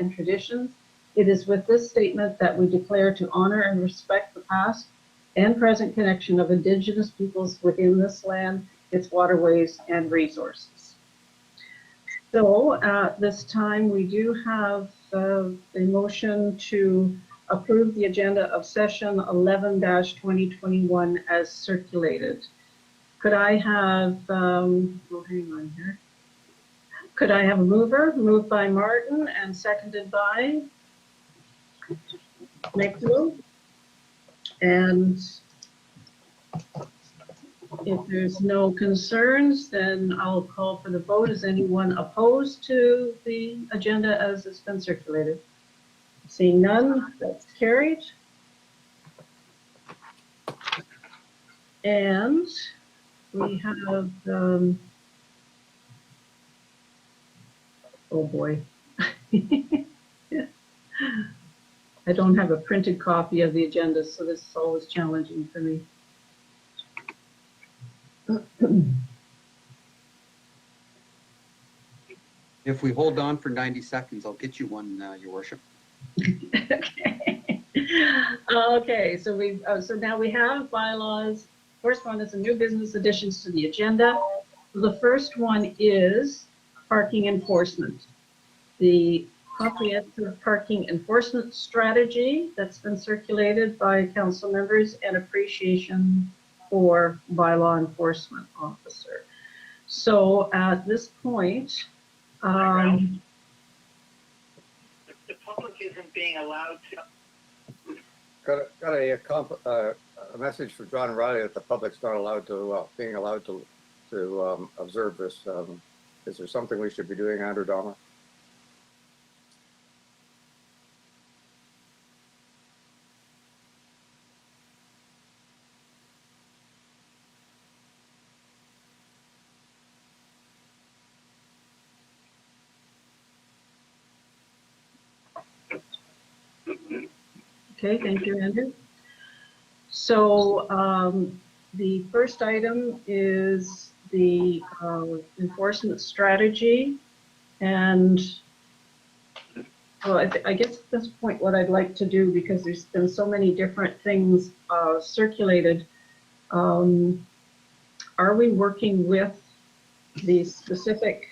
and traditions. It is with this statement that we declare to honor and respect the past and present connection of Indigenous peoples within this land, its waterways and resources. So at this time, we do have a motion to approve the agenda of session 11-2021 as circulated. Could I have, oh, hang on here. Could I have a mover? Moved by Martin and seconded by Nick. And if there's no concerns, then I'll call for the vote. Is anyone opposed to the agenda as it's been circulated? Seeing none, that's carried. And we have, oh boy. I don't have a printed copy of the agenda, so this is always challenging for me. If we hold on for 90 seconds, I'll get you one, Your Worship. Okay. Okay, so now we have bylaws, correspondence, and new business additions to the agenda. The first one is parking enforcement. The comprehensive parking enforcement strategy that's been circulated by council members and appreciation for bylaw enforcement officer. So at this point, the public isn't being allowed to. Got a message for John Riley that the public's not allowed to, being allowed to observe this. Is there something we should be doing, Andrew Dahmer? okay, thank you, Andrew. So the first item is the enforcement strategy. And well, I guess at this point, what I'd like to do, because there's been so many different things circulated, are we working with the specific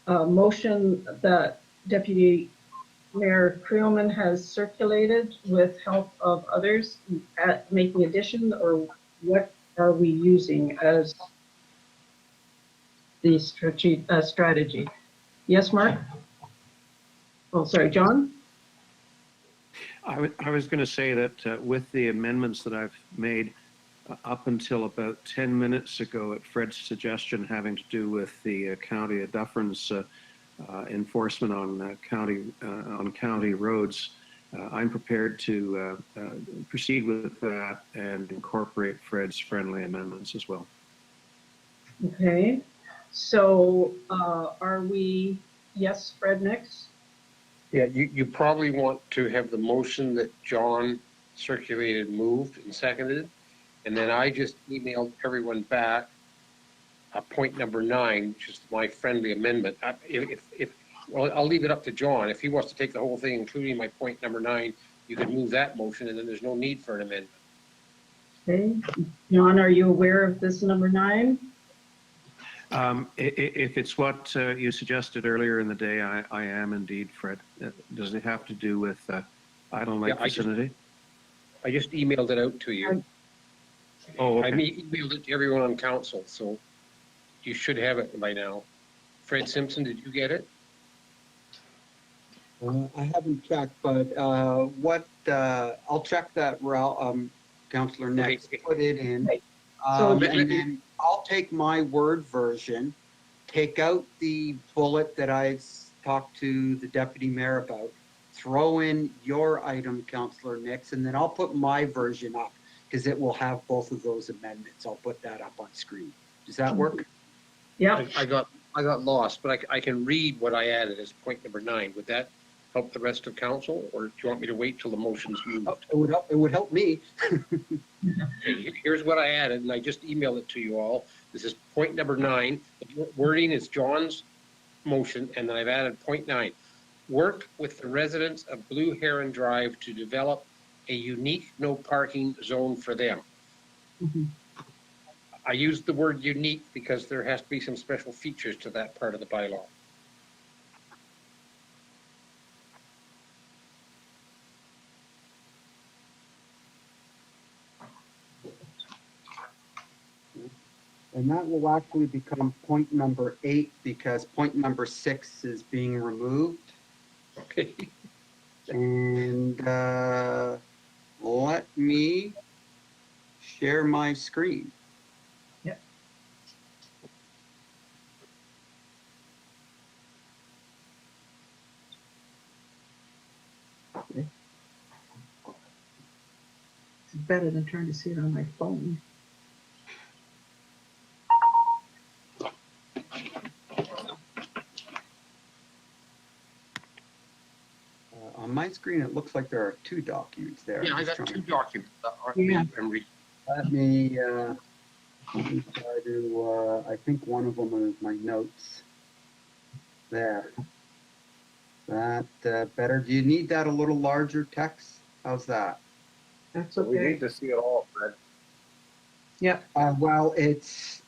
motion that Deputy Mayor Creelman has circulated with help of others at making addition, or what are we using as the strategy? Yes, Mark? Oh, sorry, John? I was going to say that with the amendments that I've made up until about 10 minutes ago at Fred's suggestion having to do with the County of Dufferin's enforcement on county roads, I'm prepared to proceed with that and incorporate Fred's friendly amendments as well. Okay, so are we, yes, Fred, next? Yeah, you probably want to have the motion that John circulated moved and seconded, and then I just emailed everyone back point number 9, which is my friendly amendment. Well, I'll leave it up to John. If he wants to take the whole thing, including my point number 9, you can move that motion, and then there's no need for an amendment. Okay, John, are you aware of this number 9? If it's what you suggested earlier in the day, I am indeed, Fred. Does it have to do with Idle Lake vicinity? I just emailed it out to you. Oh, okay. I emailed it to everyone on council, so you should have it by now. Fred Simpson, did you get it? I haven't checked, but I'll check that, Councillor Next, put it in. And then I'll take my Word version, take out the bullet that I talked to the Deputy Mayor about, throw in your item, Councillor Nix, and then I'll put my version up because it will have both of those amendments. I'll put that up on screen. Does that work? Yeah. I got lost, but I can read what I added as point number 9. Would that help the rest of council, or do you want me to wait till the motion's moved? It would help me. Okay, here's what I added, and I just emailed it to you all. This is point number 9. The wording is John's motion, and then I've added point 9. work with the residents of Blue Heron Drive to develop a unique no parking zone for them. Mhm. I used the word unique because there has to be some special features to that part of the bylaw. And that will actually become point number 8 because point number 6 is being removed. Okay. And let me share my screen. Yep. Okay. It's better than trying to see it on my phone. On my screen, it looks like there are 2 documents there. Yeah, I Just got trying 2 documents. Yeah. Let me try to, I think one of them is my notes. There. That better. Do you need that a little larger text? How's that? That's So we okay. need to see it all, Fred. Yep. Well, it's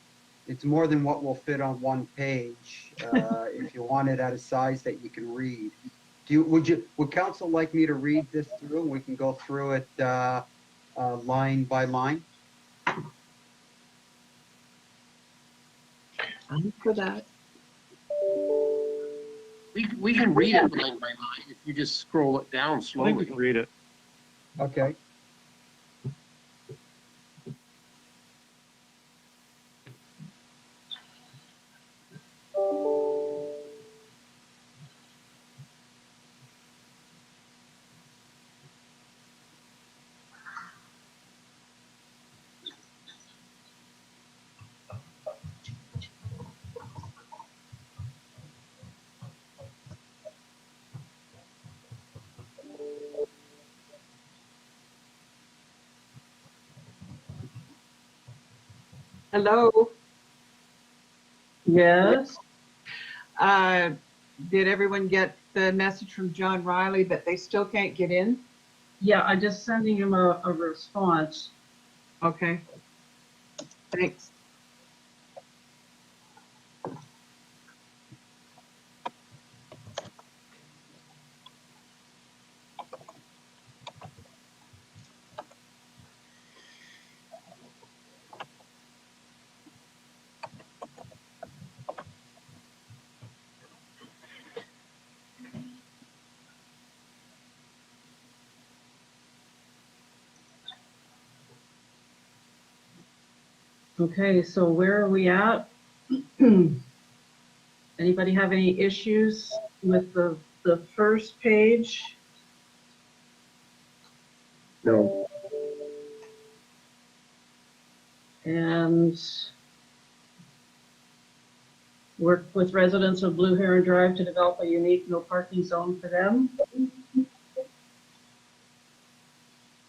more than what will fit on one page. If you want it at a size that you can read. Would council like me to read this through? We can go through it line by line. I'm for that. We can read it line by line if you just scroll it down I think we slowly. can read it. Okay. Hello. Yes. Did everyone get the message from John Riley that they still can't get in? Yeah, I'm just sending him a response. Okay. Thanks. Okay, so where are we at? Anybody have any issues with the first page? No. And work with residents of Blue Heron Drive to develop a unique no parking zone for them?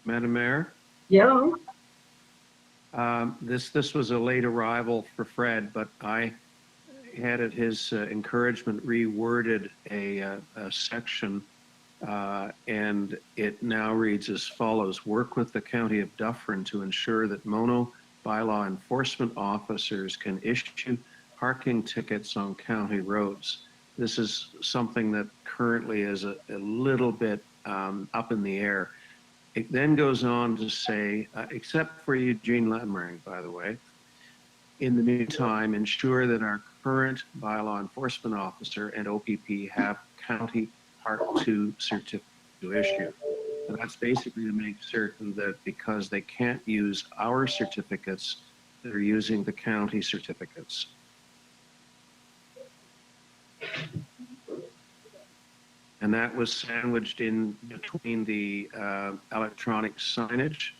Madam Mayor, Yeah. this was a late arrival for Fred, but I had at his encouragement reworded a section, and it now reads as follows: work with the County of Dufferin to ensure that bylaw enforcement officers can issue parking tickets on county roads. This is something that currently is a little bit up in the air. It then goes on to say, except for Eugene Lemring, by the way, in the meantime, ensure that our current bylaw enforcement officer and OPP have county Part 2 certificate to issue. And that's basically to make certain that because they can't use our certificates, they're using the county certificates. And that was sandwiched in between the electronic signage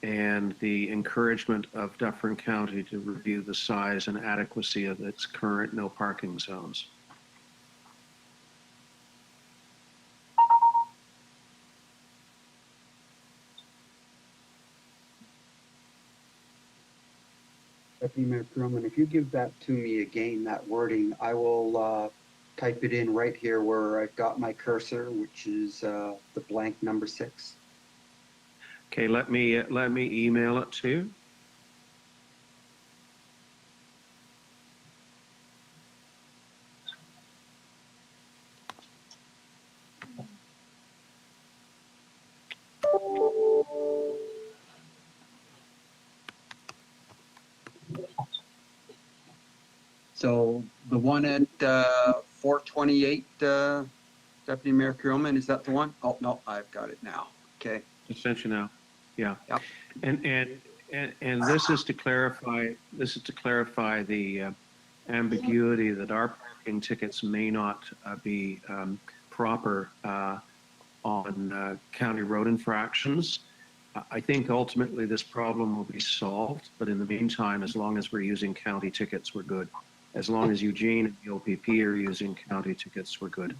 and the encouragement of Dufferin County to review the size and adequacy of its current no parking zones. Deputy Mayor Truman, if you give that to me again, that wording, I will type it in right here where I've got my cursor, which is the blank number 6. Okay, let me email it to you. So the one at 428, Deputy Mayor Kuhlman, is that the one? Oh, no, I've got it now. Okay. Just sent you now. Yeah. Yep. And this is to clarify. This is to clarify the ambiguity that our parking tickets may not be proper on county road infractions. I think ultimately this problem will be solved, but in the meantime, as long as we're using county tickets, we're good. As long as Eugene and the OPP are using county tickets, we're good.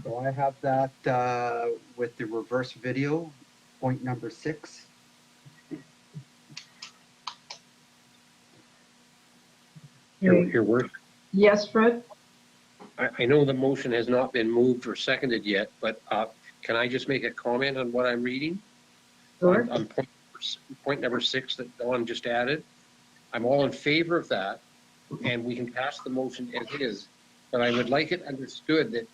So I have that with the reverse video, point number 6. Your worship, Yes, Fred? I know the motion has not been moved or seconded yet, but can I just make a comment on what I'm reading? Sure. On point number 6 that Dawn just added. I'm all in favor of that, and we can pass the motion as is, but I would like it understood that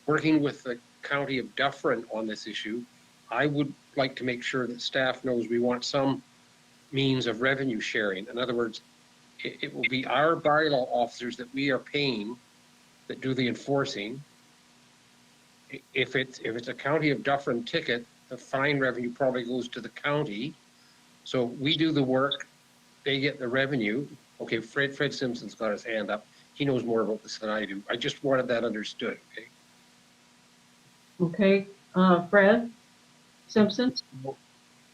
working with the County of Dufferin on this issue, I would like to make sure that staff knows we want some means of revenue sharing. In other words, it will be our bylaw officers that we are paying that do the enforcing. If it's a County of Dufferin ticket, the fine revenue probably goes to the county. So we do the work, they get the revenue. Okay, Fred Simpson's got his hand up. He knows more about this than I do. I just wanted that understood, okay? Okay, Fred Simpson?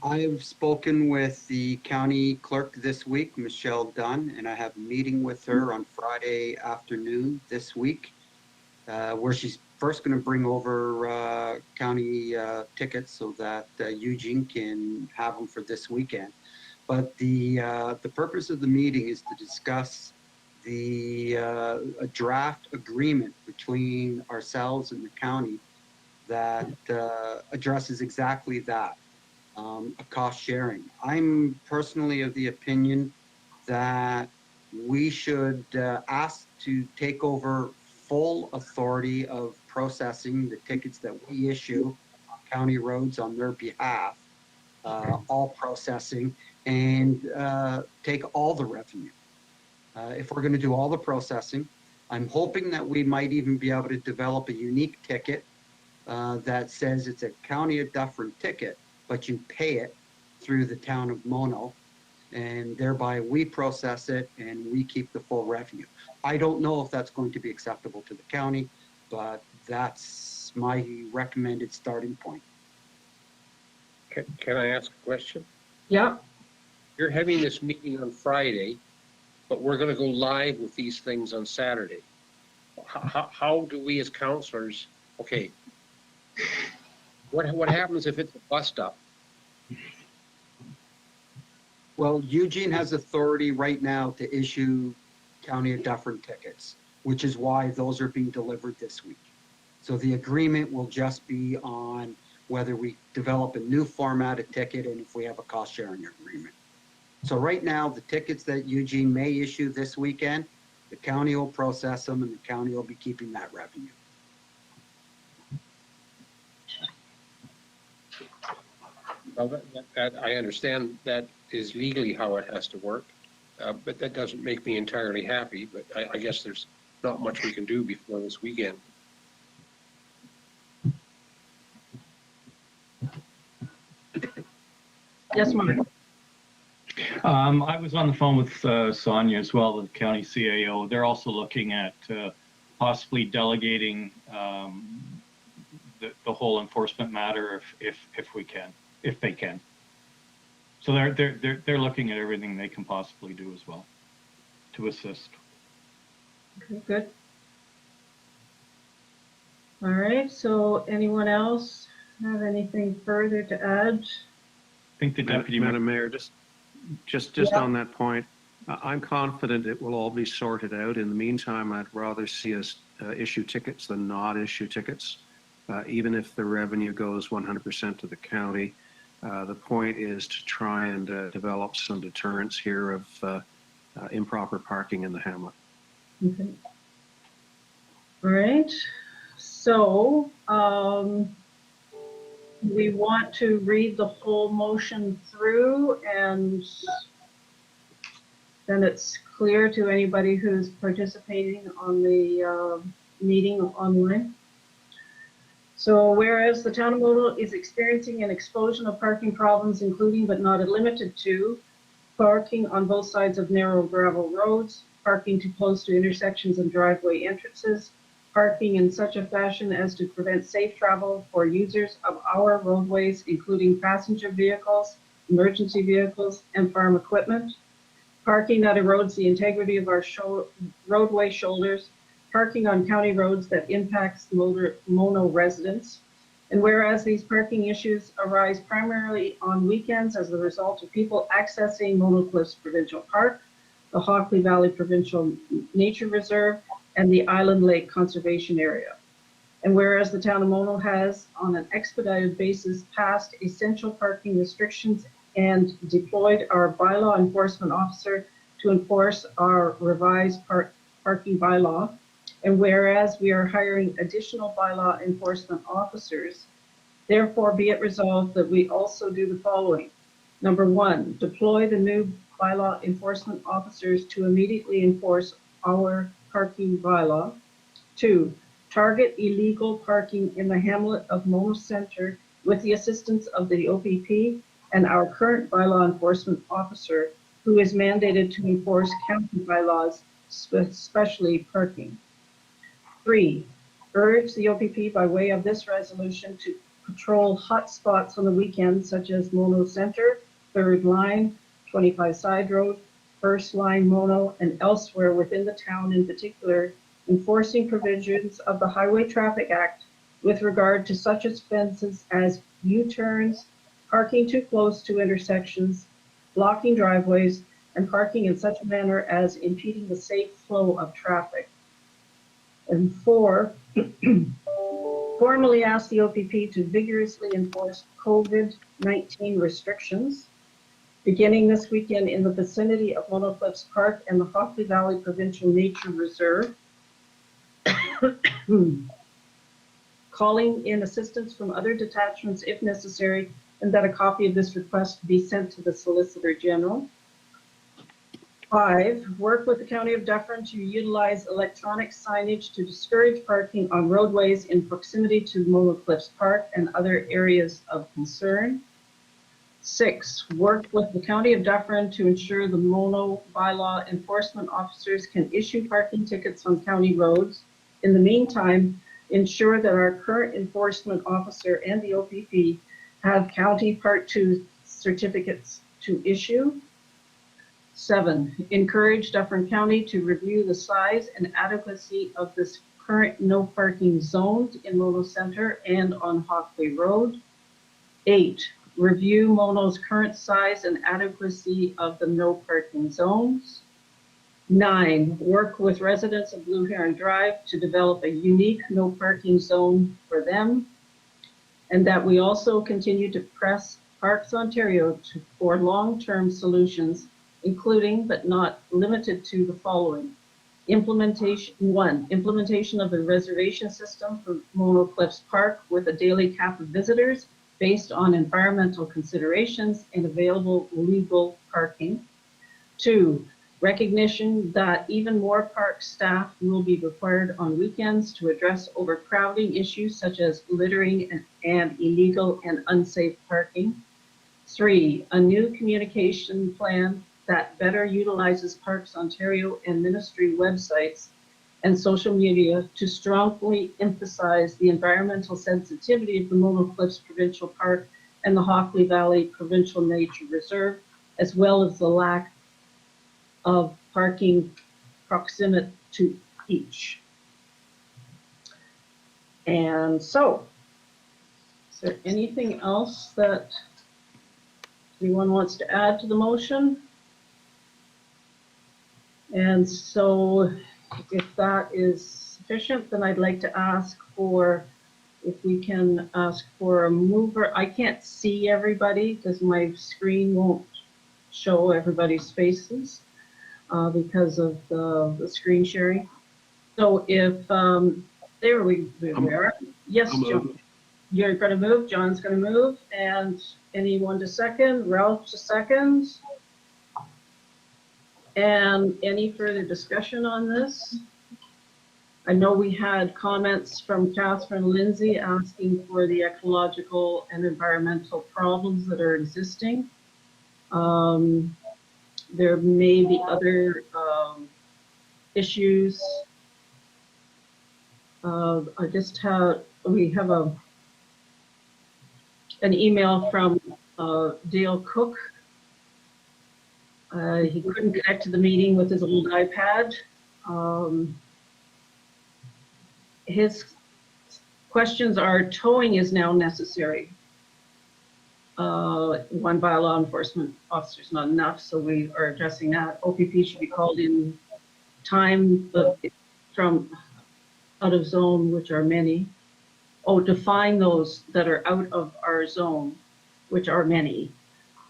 I've spoken with the county clerk this week, Michelle Dunn, and I have a meeting with her on Friday afternoon this week, where she's first going to bring over county tickets so that Eugene can have them for this weekend. But the purpose of the meeting is to discuss a draft agreement between ourselves and the county that addresses exactly that, a cost sharing. I'm personally of the opinion that we should ask to take over full authority of processing the tickets that we issue on county roads on their behalf, all processing, and take all the revenue. If we're going to do all the processing, I'm hoping that we might even be able to develop a unique ticket that says it's a County of Dufferin ticket, but you pay it through the town of Mono, and thereby we process it and we keep the full revenue. I don't know if that's going to be acceptable to the county, but that's my recommended starting point. Can I ask a question? Yeah. You're having this meeting on Friday, but we're going to go live with these things on Saturday. How do we as counselors, okay, what happens if it's a bus stop? Well, Eugene has authority right now to issue County of Dufferin tickets, which is why those are being delivered this week. So the agreement will just be on whether we develop a new format of ticket and if we have a cost sharing agreement. So right now, the tickets that Eugene may issue this weekend, the county will process them and the county will be keeping that revenue. Well, that I understand that is legally how it has to work, but that doesn't make me entirely happy. But I guess there's not much we can do before this weekend. Yes, Mark. I was on the phone with Sonia as well, the county CAO. They're also looking at possibly delegating the whole enforcement matter if we can, if they can. So they're looking at everything they can possibly do as well to assist. Okay, good. All right, so anyone else have anything further to add? I think the deputy Madam Mayor, just Yeah. on that point, I'm confident it will all be sorted out. In the meantime, I'd rather see us issue tickets than not issue tickets, even if the revenue goes 100% to the county. The point is to try and develop some deterrence here of improper parking in the hamlet. Okay. All right. So we want to read the whole motion through, and then it's clear to anybody who's participating on the meeting online. So whereas the town of Mono is experiencing an explosion of parking problems, including but not limited to parking on both sides of narrow gravel roads, parking too close to intersections and driveway entrances, parking in such a fashion as to prevent safe travel for users of our roadways, including passenger vehicles, emergency vehicles, and farm equipment, parking that erodes the integrity of our roadway shoulders, parking on county roads that impacts Mono residents. And whereas these parking issues arise primarily on weekends as a result of people accessing Mono Cliffs Provincial Park, the Hockley Valley Provincial Nature Reserve, and the Island Lake Conservation Area. And whereas the town of Mono has, on an expedited basis, passed essential parking restrictions and deployed our bylaw enforcement officer to enforce our revised parking bylaw. And whereas we are hiring additional bylaw enforcement officers, therefore be it resolved that we also do the following. Number one, deploy the new bylaw enforcement officers to immediately enforce our parking bylaw. Two, target illegal parking in the hamlet of Mono Center with the assistance of the OPP and our current bylaw enforcement officer, who is mandated to enforce county bylaws, especially parking. Three, urge the OPP by way of this resolution to patrol hot spots on the weekends, such as Mono Center, Third Line, 25 Side Road, First Line Mono, and elsewhere within the town, in particular, enforcing provisions of the Highway Traffic Act with regard to such offenses as U-turns, parking too close to intersections, blocking driveways, and parking in such a manner as impeding the safe flow of traffic. And four, formally ask the OPP to vigorously enforce COVID-19 restrictions, beginning this weekend in the vicinity of Mono Cliffs Park and the Hockley Valley Provincial Nature Reserve, calling in assistance from other detachments if necessary, and that a copy of this request be sent to the Solicitor General. 5, work with the County of Dufferin to utilize electronic signage to discourage parking on roadways in proximity to Mono Cliffs Park and other areas of concern. 6, work with the County of Dufferin to ensure the Mono bylaw enforcement officers can issue parking tickets on county roads. In the meantime, ensure that our current enforcement officer and the OPP have county Part 2 certificates to issue. 7, encourage Dufferin County to review the size and adequacy of this current no parking zones in Mono Center and on Hockley Road. 8, review Mono's current size and adequacy of the no parking zones. 9, work with residents of Blue Heron Drive to develop a unique no parking zone for them. And that we also continue to press Parks Ontario for long-term solutions, including but not limited to the following. Implementation of the reservation system for Mono Cliffs Park with a daily cap of visitors based on environmental considerations and available legal parking. 2, recognition that even more park staff will be required on weekends to address overcrowding issues such as littering and illegal and unsafe parking. 3, a new communication plan that better utilizes Parks Ontario and ministry websites and social media to strongly emphasize the environmental sensitivity of the Mono Cliffs Provincial Park and the Hockley Valley Provincial Nature Reserve, as well as the lack of parking proximate to each. And so, is there anything else that anyone wants to add to the motion? And so if that is sufficient, then I'd like to ask for, if we can ask for a mover. I can't see everybody because my screen won't show everybody's faces because of the screen sharing. So if, there we are. Yes, John, you're going to move. John's going to move. And anyone to second? Ralph to second. And any further discussion on this? I know we had comments from Catherine Lindsay asking for the ecological and environmental problems that are existing. There may be other issues. We have an email from Dale Cook. He couldn't connect to the meeting with his old iPad. His questions are: towing is now necessary. One by law enforcement officer is not enough, so we are addressing that. OPP should be called in time from out of zone, which are many. Oh, define those that are out of our zone, which are many.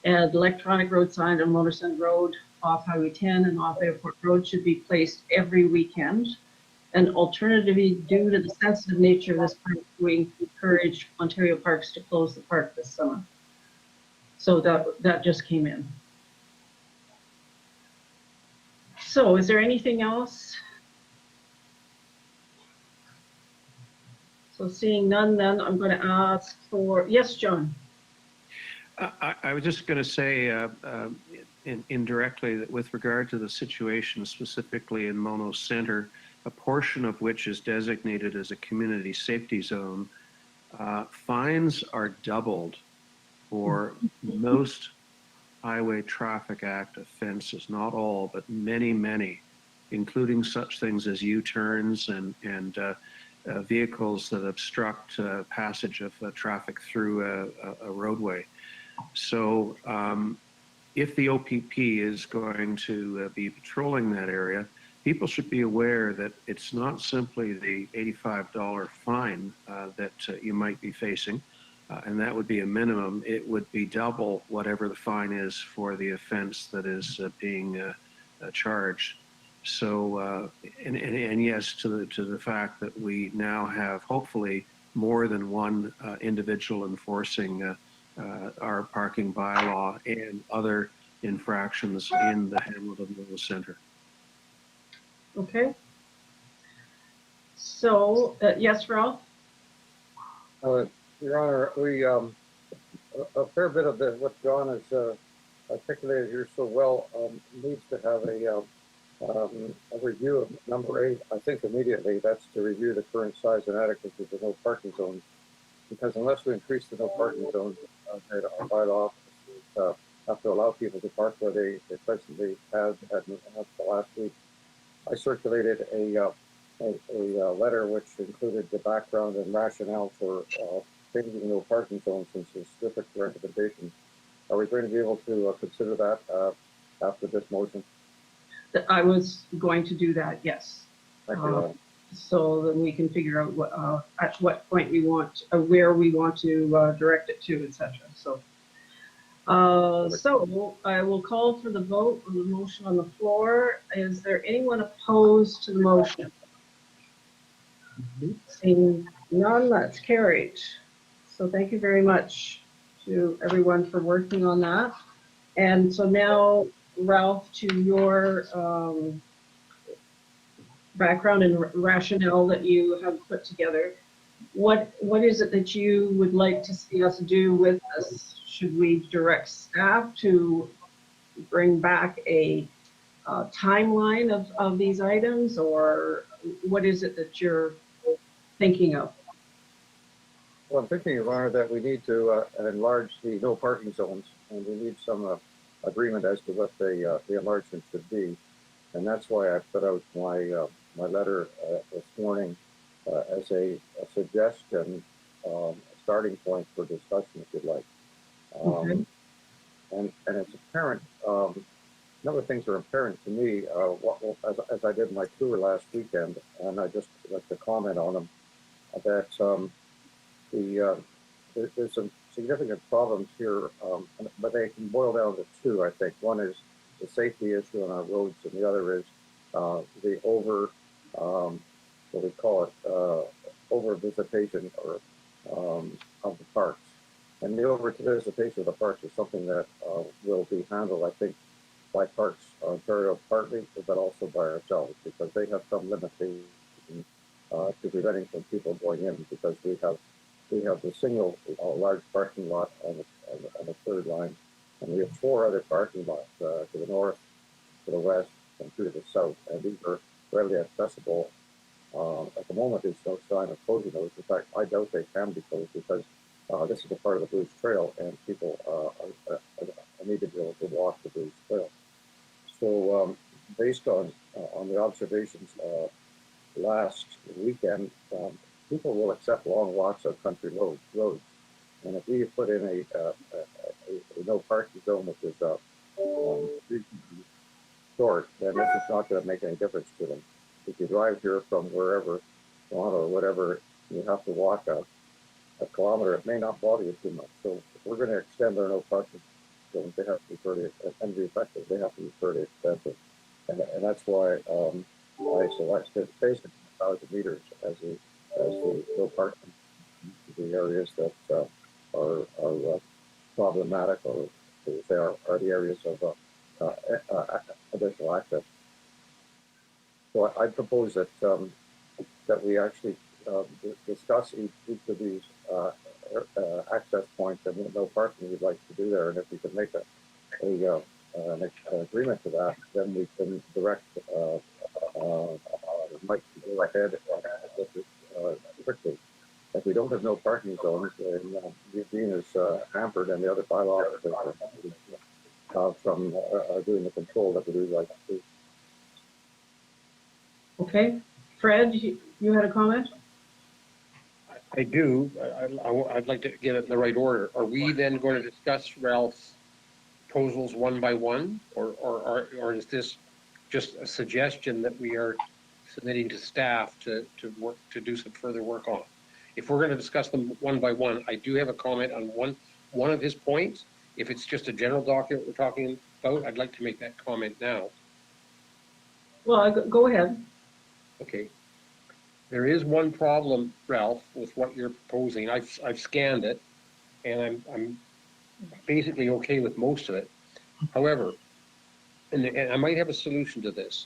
And electronic road signs on Motorcenter Road, off Highway 10 and off Airport Road should be placed every weekend. And alternatively, due to the sensitive nature of this park, we encourage Ontario Parks to close the park this summer. So that just came in. So is there anything else? So seeing none, then I'm going to ask for, yes, John. I was just going to say indirectly that with regard to the situation specifically in Mono Center, a portion of which is designated as a community safety zone, fines are doubled for most Highway Traffic Act offenses, not all, but many, many, including such things as U-turns and vehicles that obstruct passage of traffic through a roadway. So if the OPP is going to be patrolling that area, people should be aware that it's not simply the $85 fine that you might be facing, and that would be a minimum. It would be double whatever the fine is for the offense that is being charged. So, and yes, to the fact that we now have hopefully more than one individual enforcing our parking bylaw and other infractions in the Hamlet of Mono Center. Okay. So, yes, Ralph? Your Honor, we a fair bit of what John has articulated here so well needs to have a review of number 8. I think immediately that's to review the current size and adequacy of the no parking zones, because unless we increase the no parking zones, our bylaw have to allow people to park where they presently have the last week. I circulated a letter which included the background and rationale for changing no parking zones and some specific recommendations. Are we going to be able to consider that after this motion? I was going to do that, yes. Thank you. So that we can figure out what, at what point we want, where we want to direct it to, etc. So, so I will call for the vote on the motion on the floor. Is there anyone opposed to the motion? Seeing none, that's carried. So thank you very much to everyone for working on that. And so now, Ralph, to your background and rationale that you have put together, what is it that you would like to see us do with this? Should we direct staff to bring back a timeline of these items, or what is it that you're thinking of? Well, I'm thinking, Your Honor, that we need to enlarge the no parking zones, and we need some agreement as to what the enlargement should be. And that's why I put out my letter this morning as a suggestion, a starting point for discussion, if you'd like. Okay. And it's apparent number of things that are apparent to me, as I did my tour last weekend, and I just like to comment on them, that there's some significant problems here, but they can boil down to two, I think. One is the safety issue on our roads, and the other is the what we call it, over visitation or of the parks. And the over visitation of the parks is something that will be handled, I think, by Parks Ontario partly, but also by ourselves, because they have some limitation to preventing from people going in, because we have the single large parking lot on the third line, and we have 4 other parking lots to the north, to the west, and to the south, and these are readily accessible. At the moment, there's no sign of closing those. In fact, I doubt they can be closed, because this is a part of the Bruce Trail, and people need to be able to walk the Bruce Trail. So, based on the observations last weekend, people will accept long walks on country roads, and if we put in a no parking zone, which is short, then this is not going to make any difference to them. If you drive here from wherever, Toronto or whatever, you have to walk a kilometer, it may not bother you too much. So if we're going to extend their no parking zones, they have to be fairly, and be effective, they have to be fairly expensive. And that's why I selected basically 1,000 meters as the no parking, the areas that are problematic, or they are the areas of additional access. So I propose that that we actually discuss each of these access points and no parking we'd like to do there, and if we could make an agreement to that, then we can direct Mike to go ahead with it quickly. If we don't have no parking zones, then Eugene is hampered, and the other bylaw from doing the control that we do like to do. Okay, Fred, you had a comment? I do. I'd like to get it in the right order. Are we then going to discuss Ralph's proposals one by one, or is this just a suggestion that we are submitting to staff to do some further work on? If we're going to discuss them one by one, I do have a comment on one of his points. If it's just a general document we're talking about, I'd like to make that comment now. Well, go ahead. Okay. There is one problem, Ralph, with what you're proposing. I've scanned it, and I'm basically okay with most of it. However, and I might have a solution to this.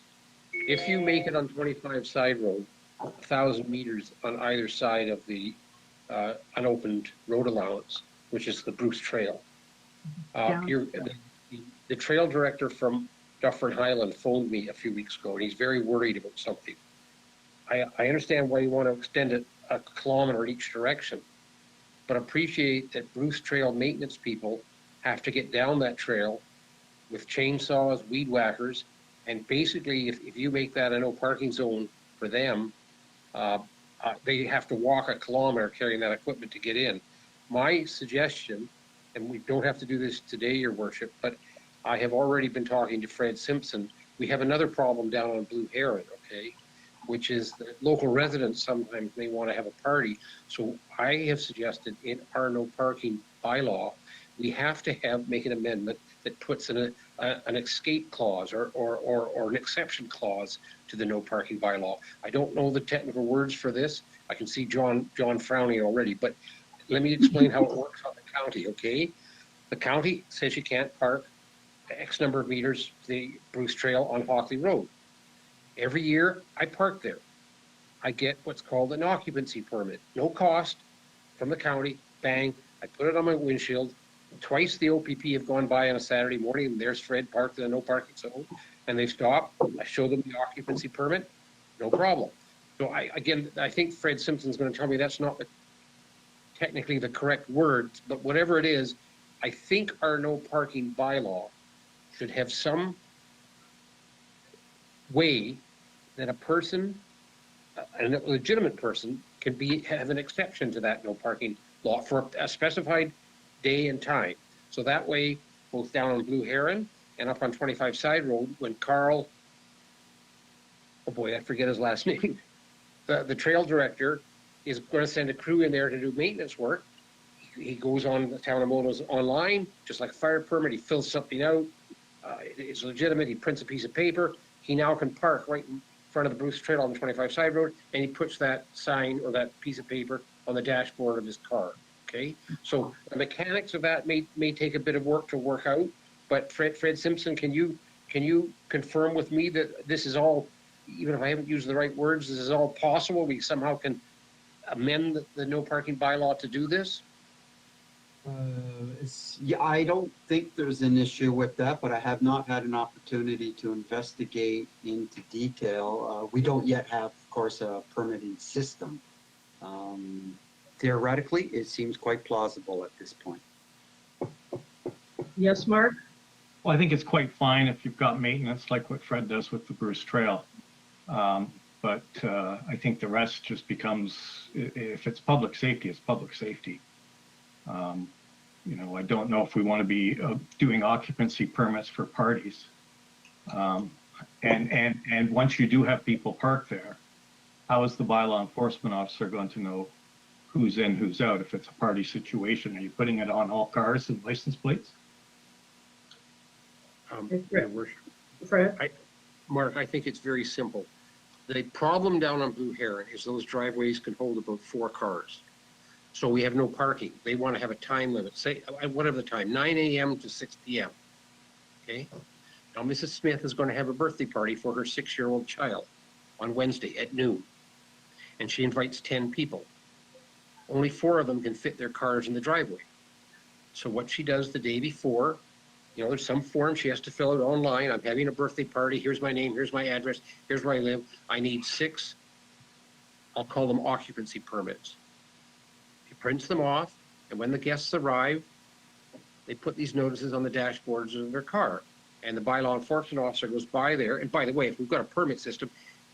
If you make it on 25 Side Road, 1,000 meters on either side of the unopened road allowance, which is the Bruce Trail, the trail director from Dufferin Highland phoned me a few weeks ago, and he's very worried about something. I understand why you want to extend it a kilometer in each direction, but appreciate that Bruce Trail maintenance people have to get down that trail with chainsaws, weed whackers, and basically if you make that a no parking zone for them, they have to walk a kilometer carrying that equipment to get in. My suggestion, and we don't have to do this today, Your Worship, but I have already been talking to Fred Simpson. We have another problem down on Blue Heron, okay, which is that local residents sometimes may want to have a party. So I have suggested in our no parking bylaw, we have to make an amendment that puts in an escape clause or an exception clause to the no parking bylaw. I don't know the technical words for this. I can see John frowning already, but let me explain how it works on the county, okay? The county says you can't park X number of meters the Bruce Trail on Hockley Road. Every year I park there. I get what's called an occupancy permit, no cost from the county, bang, I put it on my windshield. Twice the OPP have gone by on a Saturday morning, and there's Fred parked in a no parking zone, and they stop. I show them the occupancy permit, no problem. So I think Fred Simpson's going to tell me that's not technically the correct word, but whatever it is, I think our no parking bylaw should have some way that a person, a legitimate person, can have an exception to that no parking law for a specified day and time. So that way, both down on Blue Heron and up on 25 Side Road, when Carl, oh boy, I forget his last name, the trail director is going to send a crew in there to do maintenance work. He goes on the town of Mona's online, just like a fire permit. He fills something out. It's legitimate. He prints a piece of paper. He now can park right in front of the Bruce Trail on the 25 Side Road, and he puts that sign or that piece of paper on the dashboard of his car. Okay, so the mechanics of that may take a bit of work to work out. But Fred Simpson, can you confirm with me that this is all, even if I haven't used the right words, this is all possible? We somehow can amend the no parking bylaw to do this? Yeah, I don't think there's an issue with that, but I have not had an opportunity to investigate into detail. We don't yet have, of course, a permitting system. Theoretically, it seems quite plausible at this point. Yes, Mark? Well, I think it's quite fine if you've got maintenance like what Fred does with the Bruce Trail. But I think the rest just becomes, if it's public safety, it's public safety. You know, I don't know if we want to be doing occupancy permits for parties. And once you do have people parked there, how is the bylaw enforcement officer going to know who's in, who's out if it's a party situation? Are you putting it on all cars and license plates? Your Worship. Fred? Mark, I think it's very simple. The problem down on Blue Heron is those driveways can hold about 4 cars. So we have no parking. They want to have a time limit, say, whatever the time, 9 a.m. to 6 p.m. Okay? Now, Mrs. Smith is going to have a birthday party for her 6-year-old child on Wednesday at noon. And she invites 10 people. Only 4 of them can fit their cars in the driveway. So what she does the day before, you know, there's some form she has to fill out online. I'm having a birthday party. Here's my name. Here's my address. Here's where I live. I need 6, I'll call them occupancy permits. She prints them off, and when the guests arrive, they put these notices on the dashboards of their car. And the bylaw enforcement officer goes by there. And by the way, if we've got a permit system,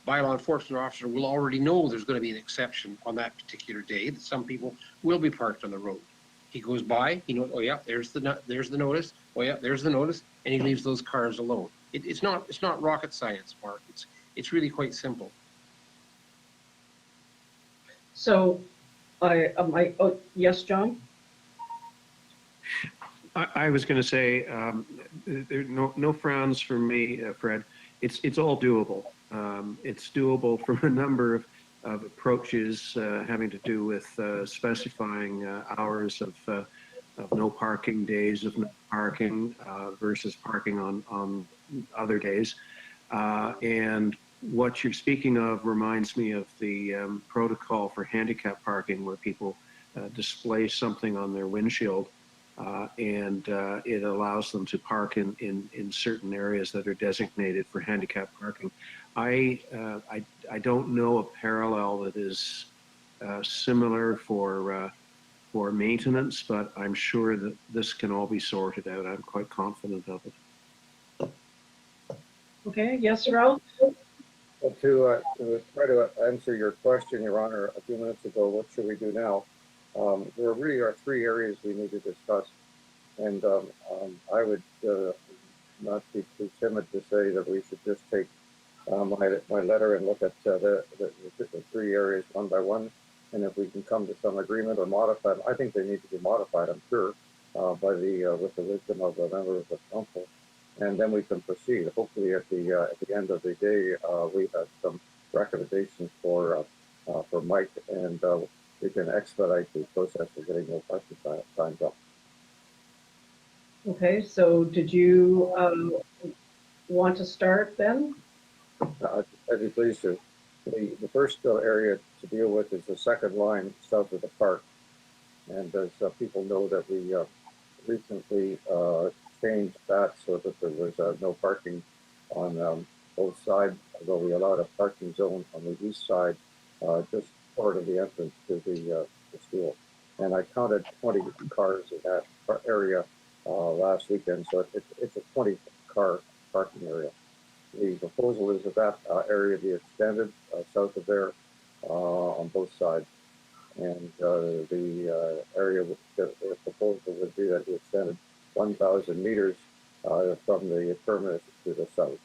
bylaw enforcement officer will already know there's going to be an exception on that particular day, that some people will be parked on the road. He goes by, he knows, oh yeah, there's the notice. Oh yeah, there's the notice, and he leaves those cars alone. It's not rocket science, Mark. It's really quite simple. So, yes, John? I was going to say, there no frowns from me, Fred. It's all doable. It's doable from a number of approaches having to do with specifying hours of no parking, days of no parking versus parking on other days. And what you're speaking of reminds me of the protocol for handicap parking, where people display something on their windshield and it allows them to park in certain areas that are designated for handicap parking. I don't know a parallel that is similar for maintenance, but I'm sure that this can all be sorted out. I'm quite confident of it. Okay, yes, Ralph? Well, to try to answer your question, Your Honor, a few minutes ago, what should we do now? There really are 3 areas we need to discuss, and I would not be too timid to say that we should just take my letter and look at the 3 areas one by one, and if we can come to some agreement or modify them. I think they need to be modified, I'm sure, by with the wisdom of the members of the council, and then we can proceed. Hopefully, at the end of the day, we have some recommendations for Mike, and we can expedite the process of getting those parking signs up. Okay, so did you want to start then? I'd be pleased to. The first area to deal with is the second line south of the park. And as people know, that we recently changed that so that there was no parking on both sides, although we allowed a parking zone on the east side, just short of the entrance to the school. And I counted 20 cars in that area last weekend, so it's a 20-car parking area. The proposal is that area be extended south of there on both sides. And the area, the proposal would be that we extended 1,000 meters from the terminus to the south.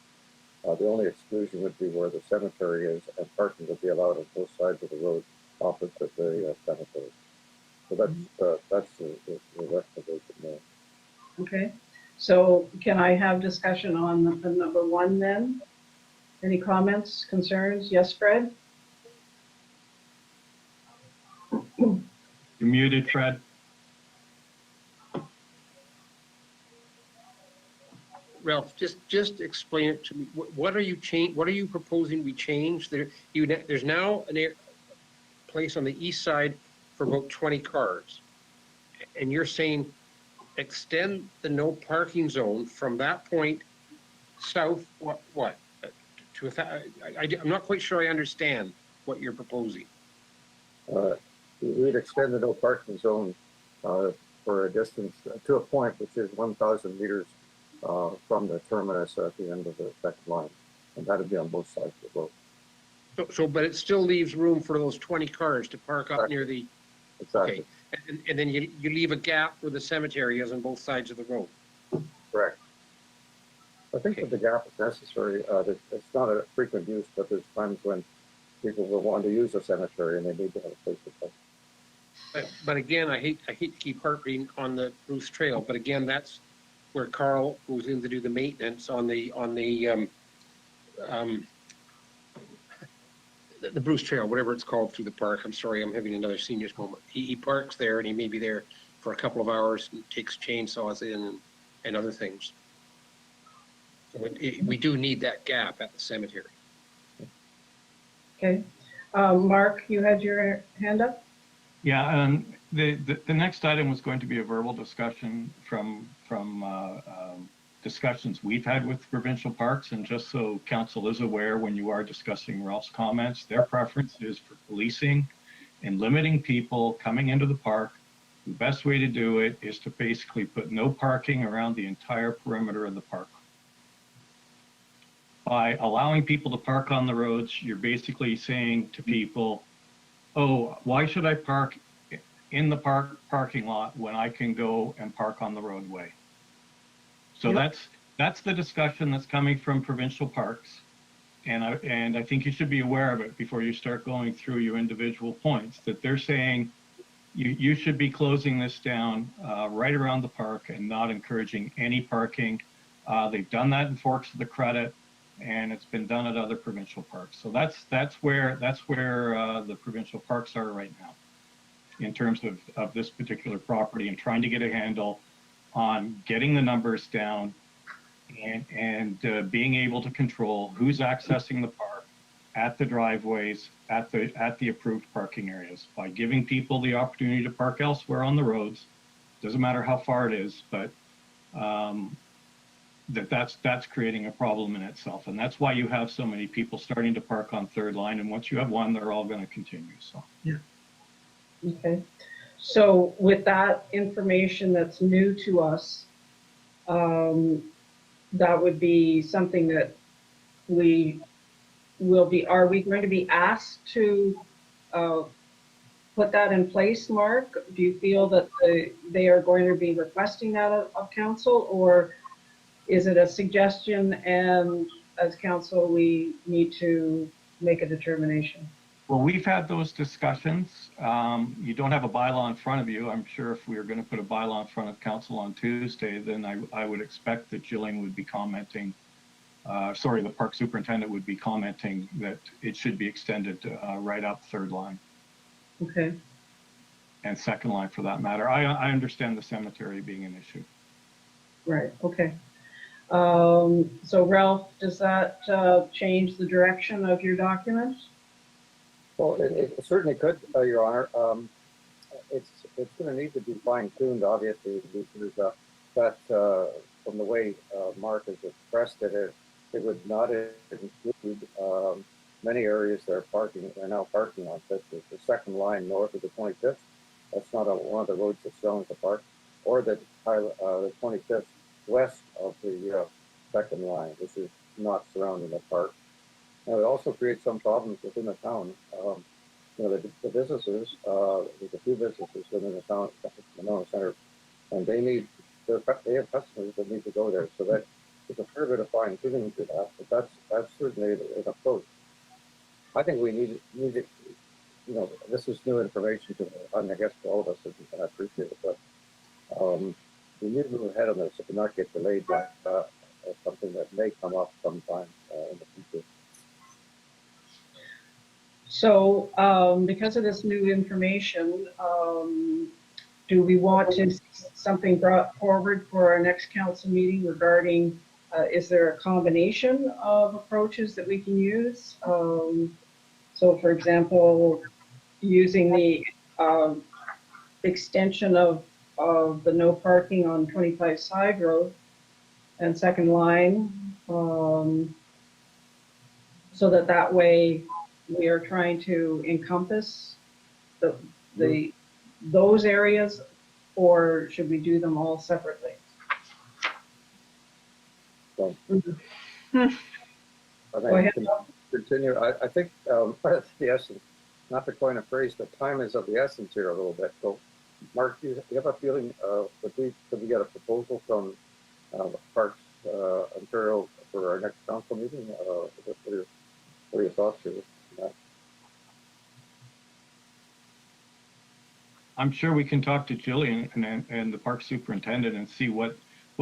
The only exclusion would be where the cemetery is, and parking would be allowed on both sides of the road opposite the cemetery. So that's the recommendation there. Okay, so can I have discussion on the number one then? Any comments, concerns? Yes, Fred? You're muted, Fred. Ralph, just explain it to me. What are you proposing we change? There's now a place on the east side for about 20 cars. And you're saying extend the no parking zone from that point south, what? I'm not quite sure I understand what you're proposing. We'd extend the no parking zone for a distance to a point which is 1,000 meters from the terminus at the end of the second line, and that'd be on both sides of the road. But it still leaves room for those 20 cars to park up near the. Exactly. Okay, and then you leave a gap where the cemetery is on both sides of the road. Correct. I think that the gap is necessary. It's not a frequent use, but there's times when people will want to use a cemetery and they need to have a place to park. But again, I hate to keep harping on the Bruce Trail, but again, that's where Carl goes in to do the maintenance on the Bruce Trail, whatever it's called, through the park. I'm sorry, I'm having another seniors moment. He parks there, and he may be there for a couple of hours and takes chainsaws in and other things. So we do need that gap at the cemetery. Okay. Mark, you had your hand up? Yeah, the next item was going to be a verbal discussion from discussions we've had with provincial parks. And just so council is aware, when you are discussing Ralph's comments, their preference is for policing and limiting people coming into the park. The best way to do it is to basically put no parking around the entire perimeter of the park. By allowing people to park on the roads, you're basically saying to people, oh, why should I park in the parking lot when I can go and park on the roadway? So Yep. that's the discussion that's coming from provincial parks. And I think you should be aware of it before you start going through your individual points, that they're saying you should be closing this down right around the park and not encouraging any parking. They've done that in Forks of the Credit, and it's been done at other provincial parks. So that's where the provincial parks are right now in terms of this particular property, and trying to get a handle on getting the numbers down and being able to control who's accessing the park at the driveways, at the approved parking areas, by giving people the opportunity to park elsewhere on the roads. Doesn't matter how far it is, but that's creating a problem in itself. And that's why you have so many people starting to park on third line. And once you have one, they're all going to continue. So Yeah. Okay. So with that information that's new to us, that would be something that we will be, are we going to be asked to put that in place, Mark? Do you feel that they are going to be requesting that of council, or is it a suggestion and as council we need to make a determination? well, we've had those discussions. You don't have a bylaw in front of you. I'm sure if we were going to put a bylaw in front of council on Tuesday, then I would expect that Jillian would be commenting, the park superintendent would be commenting that it should be extended right up third line. Okay. And second line for that matter. I understand the cemetery being an issue. Right. Okay. So Ralph, does that change the direction of your document? Well, it certainly could, Your Honor. It's going to need to be fine-tuned, obviously, because that from the way Mark has expressed it, it would not include many areas that are now parking on, such as the second line north of the 25th. That's not one of the roads that surrounds the park, or the 25th west of the second line, which is not surrounding the park. Now, it also creates some problems within the town. The businesses, there's a few businesses within the town, the Monona Center, and they need they have customers that need to go there. So that there's a fair bit of fine tuning to that, but that's certainly an approach. I think we need it. You know, this is new information to, I guess, to all of us, and I appreciate it. But we need to move ahead on this and not get delayed by something that may come up sometime in the future. So, because of this new information, do we want to see something brought forward for our next council meeting regarding, is there a combination of approaches that we can use? So for example, using the extension of the no parking on 25 Side Road and second line, so that way we are trying to encompass those areas, or should we do them all separately? So, Go ahead. Continue. I think the essence, not to coin a phrase, but time is of the essence here a little bit. So, Mark, do you have a feeling could we get a proposal from Parks Ontario for our next council meeting? What are your thoughts here? I'm sure we can talk to Jillian and the park superintendent and see what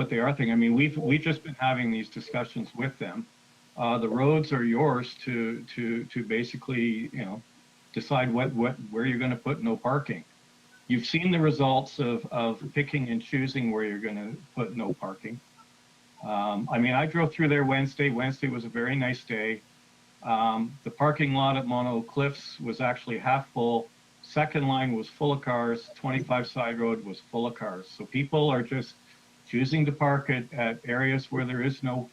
they are thinking. I mean, we've just been having these discussions with them. The roads are yours to basically, you know, decide where you're going to put no parking. You've seen the results of picking and choosing where you're going to put no parking. I mean, I drove through there Wednesday. Wednesday was a very nice day. The parking lot at Mono Cliffs was actually half full. Second line was full of cars. 25 Side Road was full of cars. So people are just choosing to park at areas where there is no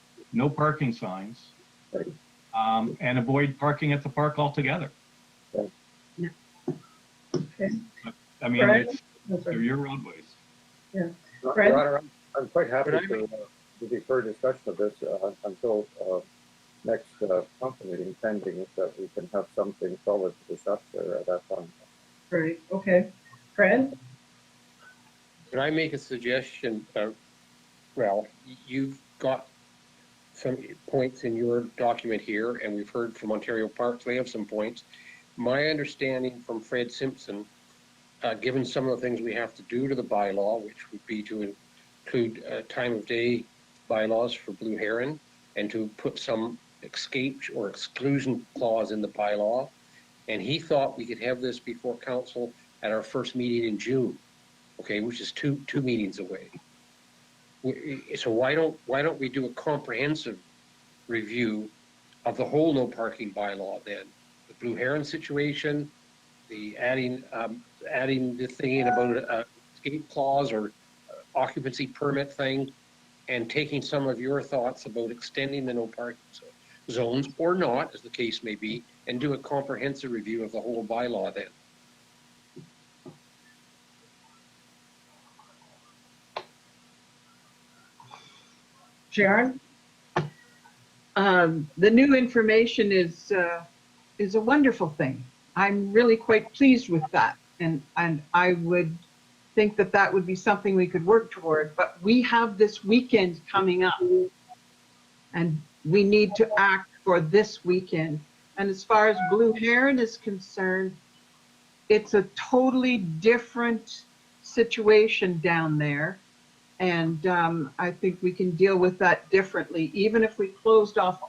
parking signs, and avoid parking at the park altogether. Yeah. Okay. I mean, they're your roadways. Yeah. Your Honor, I'm quite happy to defer discussion of this until next council meeting, pending that we can have something solid to discuss there at that time. Great. Okay. Fred? Can I make a suggestion? Well, you've got some points in your document here, and we've heard from Ontario Parks, they have some points. My understanding from Fred Simpson, given some of the things we have to do to the bylaw, which would be to include time of day bylaws for blue heron, and to put some escape or exclusion clause in the bylaw. And he thought we could have this before council at our first meeting in June, okay, which is two meetings away. So why don't we do a comprehensive review of the whole no parking bylaw then? The blue heron situation, the adding the thing in about a escape clause or occupancy permit thing, and taking some of your thoughts about extending the no parking zones or not, as the case may be, and do a comprehensive review of the whole bylaw then. Sharon? The new information is a wonderful thing. I'm really quite pleased with that, and I would think that would be something we could work toward. But we have this weekend coming up, and we need to act for this weekend. And as far as blue heron is concerned, it's a totally different situation down there. And I think we can deal with that differently. Even if we closed off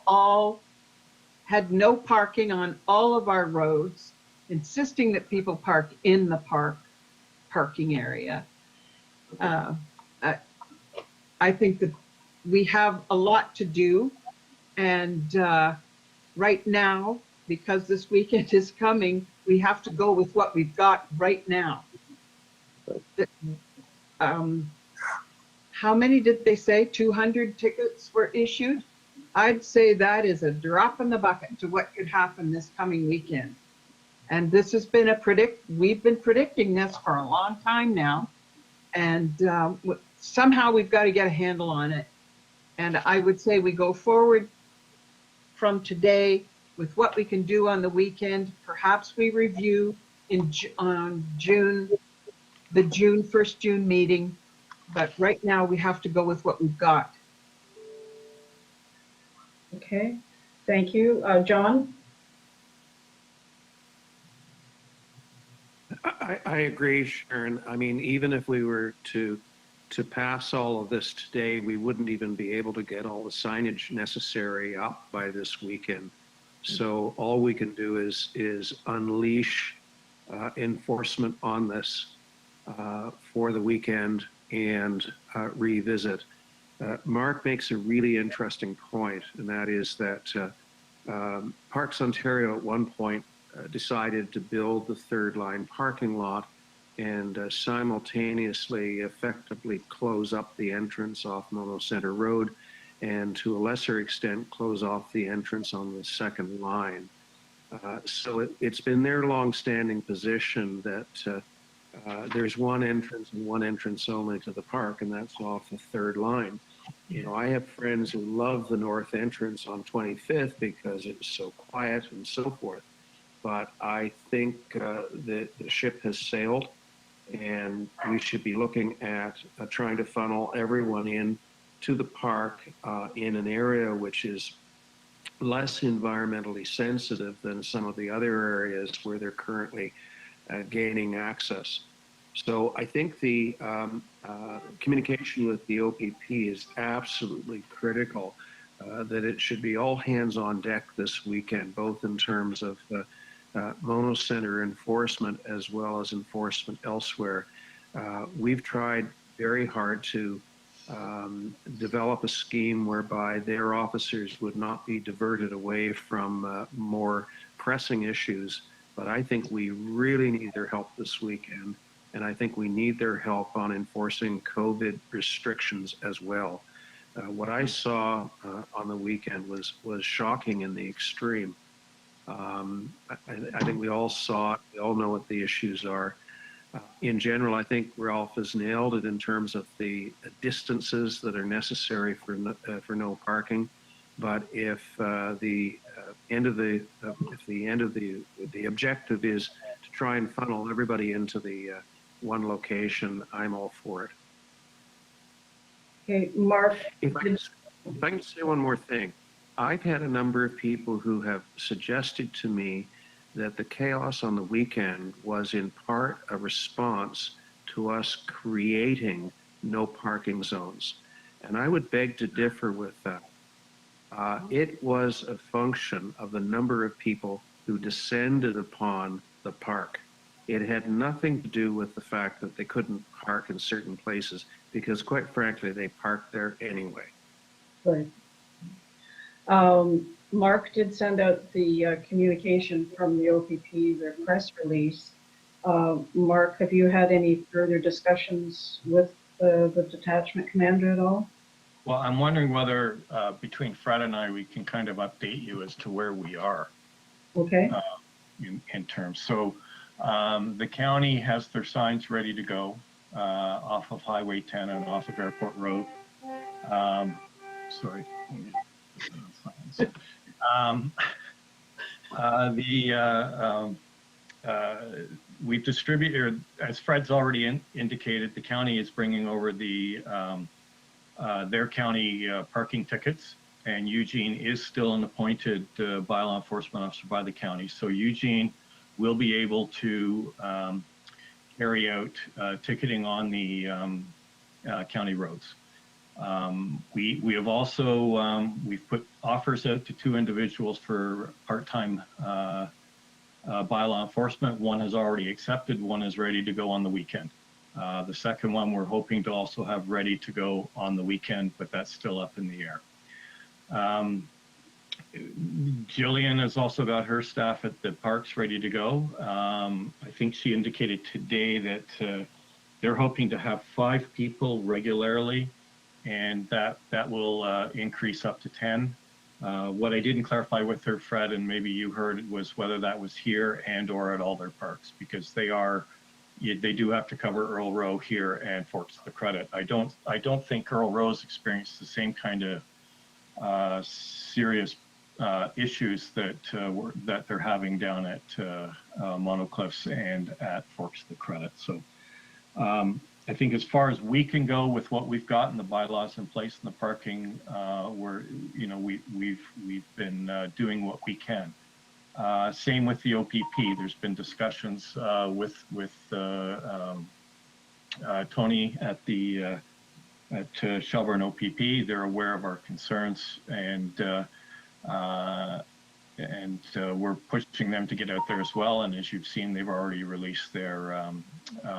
had no parking on all of our roads, insisting that people park in the parking area. I think that we have a lot to do. And right now, because this weekend is coming, we have to go with what we've got right now. How many did they say? 200 tickets were issued? I'd say that is a drop in the bucket to what could happen this coming weekend. And this has been we've been predicting this for a long time now. And somehow we've got to get a handle on it. And I would say we go forward from today with what we can do on the weekend. Perhaps we review on June, the first June meeting, But right now, we have to go with what we've got. Okay, thank you. John? I agree, Sharon. I mean, even if we were to pass all of this today, we wouldn't even be able to get all the signage necessary up by this weekend. So all we can do is unleash enforcement on this for the weekend and revisit. Mark makes a really interesting point, and that is that Parks Ontario at one point decided to build the third line parking lot and simultaneously effectively close up the entrance off Mono Center Road and to a lesser extent close off the entrance on the second line. So it's been their long-standing position that there's one entrance and one entrance only to the park, and that's off the third line. You know, I have friends who love the north entrance on 25th because it's so quiet and so forth. But I think the ship has sailed, and we should be looking at trying to funnel everyone in to the park in an area which is less environmentally sensitive than some of the other areas where they're currently gaining access. So I think the communication with the OPP is absolutely critical, that it should be all hands on deck this weekend, both in terms of Mono Center enforcement as well as enforcement elsewhere. We've tried very hard to develop a scheme whereby their officers would not be diverted away from more pressing issues, but I think we really need their help this weekend, and I think we need their help on enforcing COVID restrictions as well. What I saw on the weekend was shocking in the extreme. I think we all saw it. We all know what the issues are. In general, I think Ralph has nailed it in terms of the distances that are necessary for no parking. But if the objective is to try and funnel everybody into the one location, I'm all for it. Okay, Mark. If I can say one more thing, I've had a number of people who have suggested to me that the chaos on the weekend was in part a response to us creating no parking zones. And I would beg to differ with that. It was a function of the number of people who descended upon the park. It had nothing to do with the fact that they couldn't park in certain places, because quite frankly, they parked there anyway. Right. Mark did send out the communication from the OPP, their press release. Mark, have you had any further discussions with the detachment commander at all? Well, I'm wondering whether between Fred and I, we can kind of update you as to where we are. Okay. In terms. So the county has their signs ready to go off of Highway 10 and off of Airport Road. Sorry. We've distributed, as Fred's already indicated, the county is bringing over their county parking tickets, and Eugene is still an appointed bylaw enforcement officer by the county. So Eugene will be able to carry out ticketing on the county roads. We have also, we've put offers out to 2 individuals for part-time bylaw enforcement. One has already accepted, one is ready to go on the weekend. The second one we're hoping to also have ready to go on the weekend, but that's still up in the air. Jillian has also got her staff at the parks ready to go. I think she indicated today that they're hoping to have 5 people regularly, and that will increase up to 10. What I didn't clarify with her, Fred, and maybe you heard, was whether that was here and or at all their parks, because they do have to cover Earl Rowe here and Forks the Credit. I don't think Earl Rowe's experienced the same kind of serious issues that they're having down at Monocliffs and at Forks the Credit. So I think as far as we can go with what we've got in the bylaws in place in the parking, we've been doing what we can. Same with the OPP. There's been discussions with Tony at Shelburne OPP. They're aware of our concerns, and we're pushing them to get out there as well. And as you've seen, they've already released their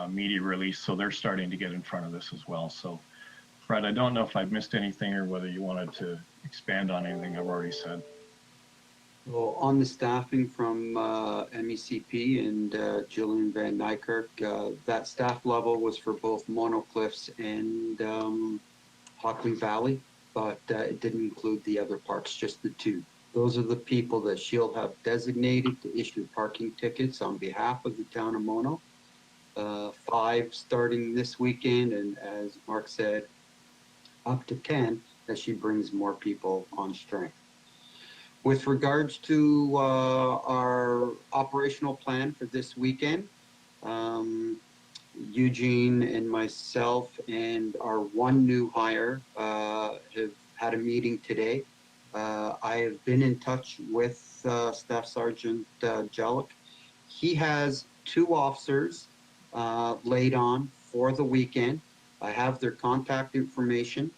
media release, so they're starting to get in front of this as well. So, Fred, I don't know if I've missed anything or whether you wanted to expand on anything I've already said. Well, on the staffing from MECP and Jillian Van Nykerk, that staff level was for both Monocliffs and Hockley Valley, but it didn't include the other parks, just the two. Those are the people that she'll have designated to issue parking tickets on behalf of the town of Mono. 5 starting this weekend, and as Mark said, up to 10 as she brings more people on strength. With regards to our operational plan for this weekend, Eugene and myself and our one new hire have had a meeting today. I have been in touch with Staff Sergeant Jellick. He has 2 officers laid on for the weekend. I have their contact information.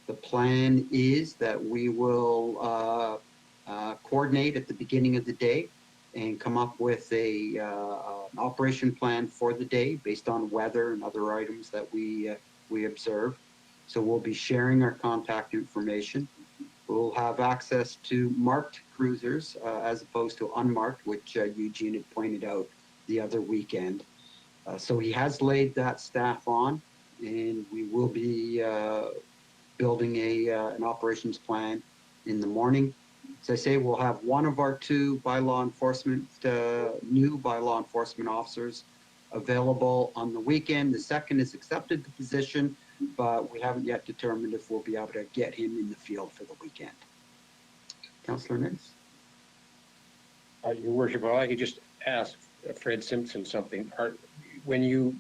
The plan is that we will coordinate at the beginning of the day and come up with an operation plan for the day based on weather and other items that we observe. So we'll be sharing our contact information. We'll have access to marked cruisers as opposed to unmarked, which Eugene had pointed out the other weekend. So he has laid that staff on, and we will be building an operations plan in the morning. As I say, we'll have one of our 2 bylaw enforcement, new bylaw enforcement officers available on the weekend. The second has accepted the position, but we haven't yet determined if we'll be able to get him in the field for the weekend. Councillor Nix. Your Worship, I could just ask Fred Simpson something. When you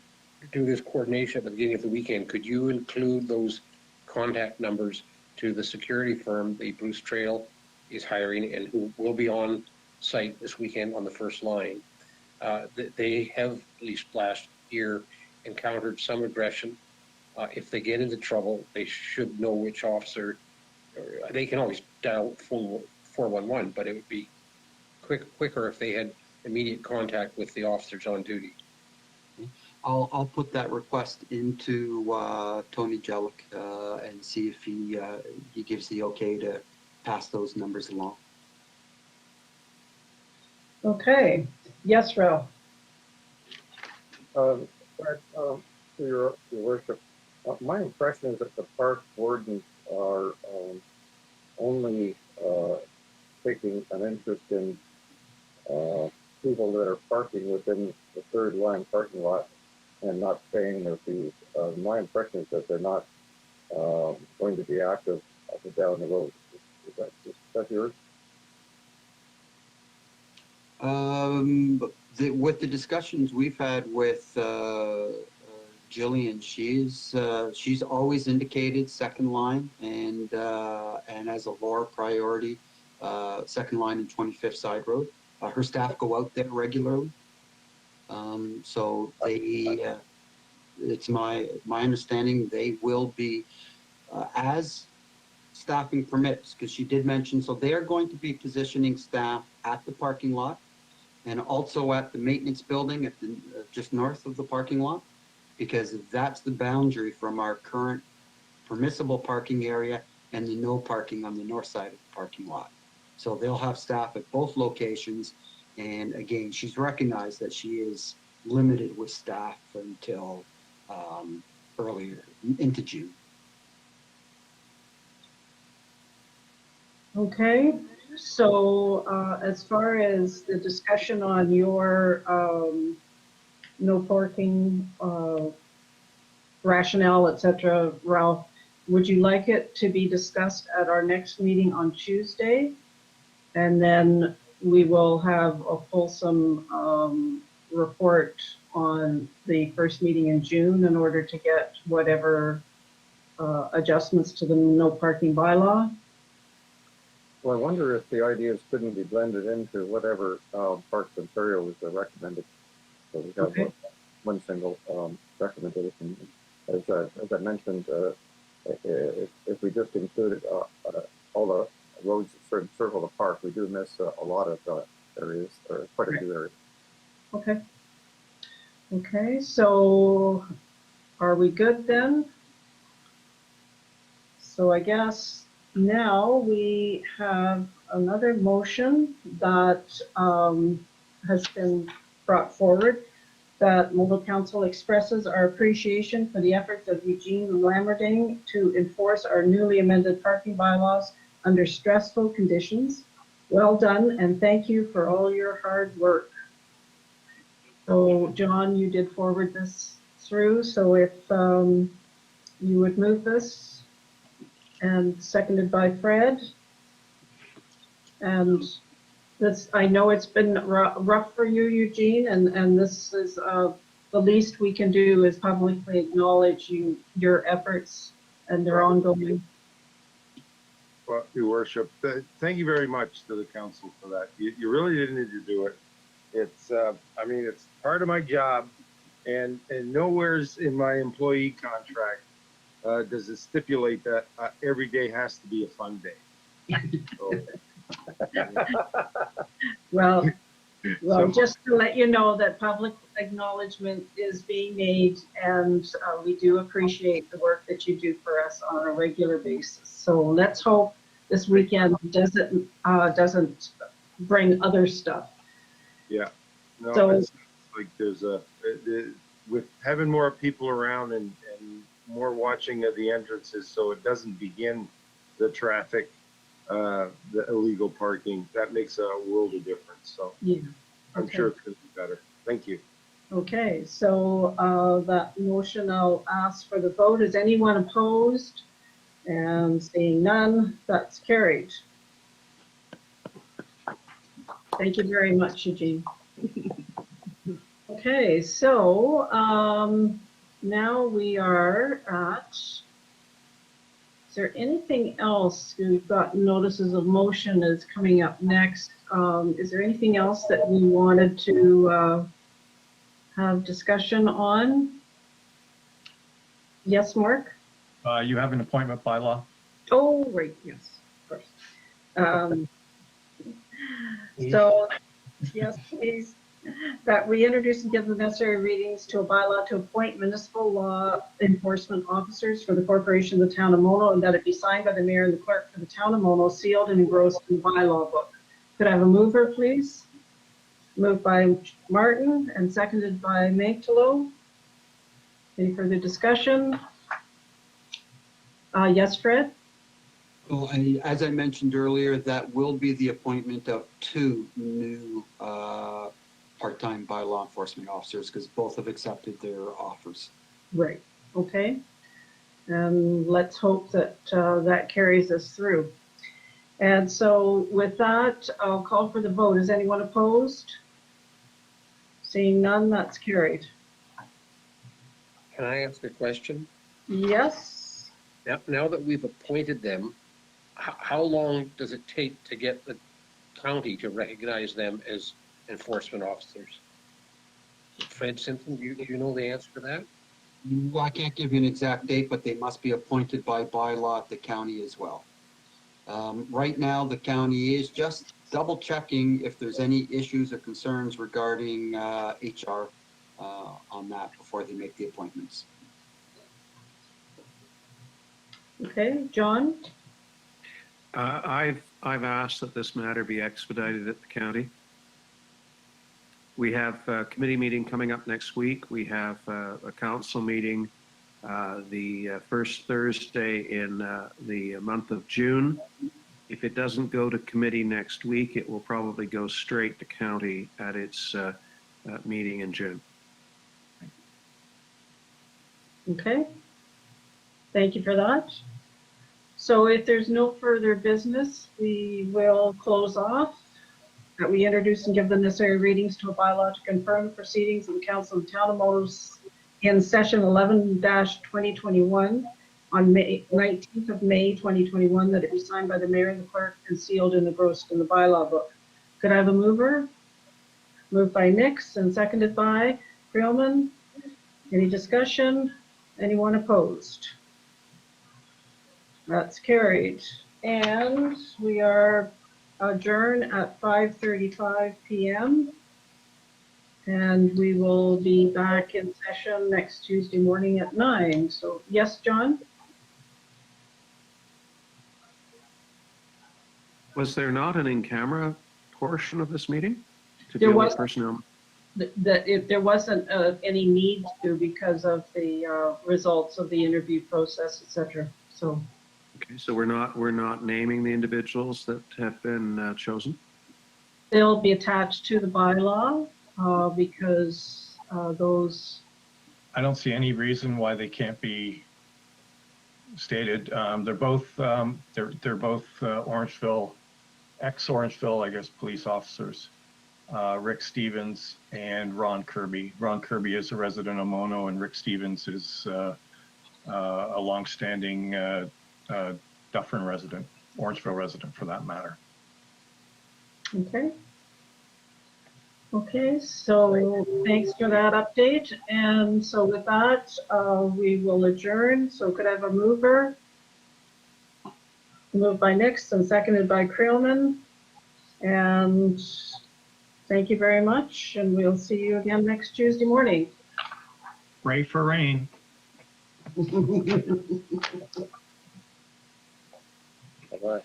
do this coordination at the beginning of the weekend, could you include those contact numbers to the security firm the Bruce Trail is hiring and who will be on site this weekend on the first line? They have, at least last year, encountered some aggression. If they get into trouble, they should know which officer. They can always dial phone 411, but it would be quicker if they had immediate contact with the officers on duty. I'll put that request into Tony Jellick and see if he gives the okay to pass those numbers along. Okay. Yes, Ralph. To your Worship, my impression is that the park wardens are only taking an interest in people that are parking within the third line parking lot and not paying their fees. My impression is that they're not going to be active up and down the road. Is that yours? With the discussions we've had with Jillian, she's always indicated second line and as a lower priority, second line and 25th Side Road. Her staff go out there regularly. So they, it's my understanding they will be as staffing permits, because she did mention, so they are going to be positioning staff at the parking lot and also at the maintenance building at the just north of the parking lot, because that's the boundary from our current permissible parking area and the no parking on the north side of the parking lot. So they'll have staff at both locations. And again, she's recognized that she is limited with staff until earlier into June. Okay. So as far as the discussion on your no parking rationale, etc., Ralph, would you like it to be discussed at our next meeting on Tuesday? And then we will have a fulsome report on the first meeting in June in order to get whatever adjustments to the no parking bylaw. Well, I wonder if the ideas couldn't be blended into whatever Parks Ontario was recommended. So we have Okay. one single recommendation. As I mentioned, if we just included all the roads that sort of circle the park, we do miss a lot of areas, or quite a few areas. Okay. Okay, so are we good then? So I guess now we have another motion that has been brought forward, that Mobile Council expresses our appreciation for the efforts of Eugene Lamerding to enforce our newly amended parking bylaws under stressful conditions. Well done, and thank you for all your hard work. So John, you did forward this through, so if you would move this, and seconded by Fred. And this, I know it's been rough for you, Eugene, and this is the least we can do is publicly acknowledge your efforts and their ongoing. Well, Your Worship, thank you very much to the council for that. You really didn't need to do it. It's, I mean, it's part of my job, and nowhere's in my employee contract does it stipulate that every day has to be a fun day. So, Well, just to let you know that public acknowledgement is being made, and we do appreciate the work that you do for us on a regular basis. So let's hope this weekend doesn't bring other stuff. yeah, no, So- it's like there's with having more people around and more watching of the entrances, so it doesn't begin the traffic, the illegal parking, that makes a world of difference. So Yeah. I'm Okay. sure it's going to be better. Thank you. Okay, so that motion, I'll ask for the vote. Is anyone opposed? And seeing none, that's carried. Thank you very much, Eugene. Okay, so now we are at, is there anything else? We've got notices of motion is coming up next. Is there anything else that we wanted to have discussion on? Yes, Mark? You have an appointment bylaw? Oh, right, yes, of course. So, yes, please, that we introduce and give the necessary readings to a bylaw to appoint municipal law enforcement officers for the corporation of the town of Mono, and that it be signed by the mayor and the clerk for the town of Mono, sealed and engrossed in the bylaw book. Could I have a mover, please? Moved by Martin and seconded by Mantalo. Any further discussion? Yes, Fred? Well, as I mentioned earlier, that will be the appointment of 2 new part-time bylaw enforcement officers, because both have accepted their offers. Right, okay. And let's hope that that carries us through. And so with that, I'll call for the vote. Is anyone opposed? Seeing none, that's carried. Can I ask a question? Yes? Now that we've appointed them, how long does it take to get the county to recognize them as enforcement officers? Fred Simpson, do you know the answer to that? Well, I can't give you an exact date, but they must be appointed by bylaw at the county as well. Right now, the county is just double checking if there's any issues or concerns regarding HR on that before they make the appointments. Okay, John? I've asked that this matter be expedited at the county. We have a committee meeting coming up next week. We have a council meeting the first Thursday in the month of June. If it doesn't go to committee next week, it will probably go straight to county at its meeting in June. Okay. Thank you for that. So if there's no further business, we will close off. that we introduce and give the necessary readings to a bylaw to confirm the proceedings of the Council of the Town of Motos in session 11-2021 on May 19th of May 2021, that it be signed by the mayor and the clerk and sealed and engrossed in the bylaw book. Could I have a mover? Moved by Nix and seconded by Creelman. Any discussion? Anyone opposed? That's carried. And we are adjourned at 5:35 p.m. And we will be back in session next Tuesday morning at 9. So yes, John? Was there not an in-camera portion of this meeting to There deal with was. personnel? There wasn't any need to because of the results of the interview process, et cetera. So Okay, so we're not naming the individuals that have been chosen? they'll be attached to the bylaw because those. I don't see any reason why they can't be stated. They're both Orangeville, ex-Orangeville, I guess, police officers. Rick Stevens and Ron Kirby. Ron Kirby is a resident of Mono, and Rick Stevens is a longstanding Dufferin resident, Orangeville resident for that matter. Okay. Okay, so thanks for that update. And so with that, we will adjourn. So could I have a mover? Moved by Nix and seconded by Creelman. And thank you very much. And we'll see you again next Tuesday morning. Pray for rain. Bye-bye.